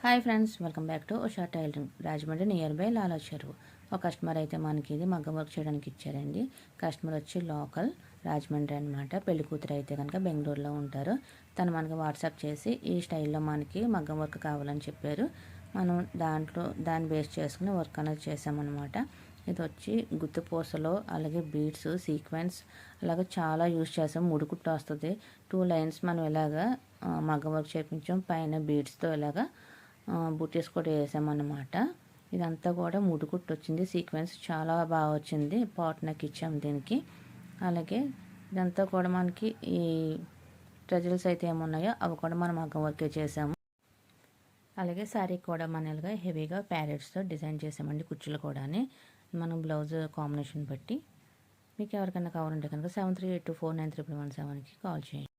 Hi friends, welcome back to Usha tailoring. Rajahmundry near by Lala Cheruvu. ఒక customer అయితే మనకి ఇది మగ్గం వర్క్ చేయడానికి ఇచ్చారండి. కస్టమర్ వచ్చి లోకల్ రాజమండ్రి అనమాట. పెళ్లి కూతురు అయితే కనుక బెంగళూరులో ఉంటారు. తను మనకి వాట్సాప్ చేసి ఈ స్టైల్లో మనకి మగ్గం వర్క్ కావాలని చెప్పారు. మనం దాన్ని బేస్ చేసుకుని వర్క్ అనేది చేసామన్నమాట. ఇది వచ్చి గుత్తు పూసలో అలాగే బీడ్స్, సీక్వెన్స్ అలాగే చాలా యూజ్ చేసాం. ముడుకుట్టు వస్తుంది. 2 లైన్స్ మనం ఇలాగా మగ్గం వర్క్ చేయించాం. పైన బీడ్స్తో ఇలాగా బుటీస్ కూడా వేసామన్నమాట. ఇదంతా కూడా ముడుకుట్టు వచ్చింది. సీక్వెన్స్ చాలా బాగా వచ్చింది. పాట్ నెక్ ఇచ్చాం దీనికి. అలాగే ఇదంతా కూడా మనకి ఈ ట్రెజల్స్ అయితే ఏమున్నాయో అవి కూడా మనం మగ్గం వర్కే చేసాము. అలాగే శారీ కూడా మనలుగా హెవీగా ప్యారెట్స్తో డిజైన్ చేసామండి. కుర్చీలు కూడా మనం బ్లౌజ్ కాంబినేషన్ బట్టి. మీకు ఎవరికైనా కావాలంటే కనుక 7382493117కి కాల్ చేయండి.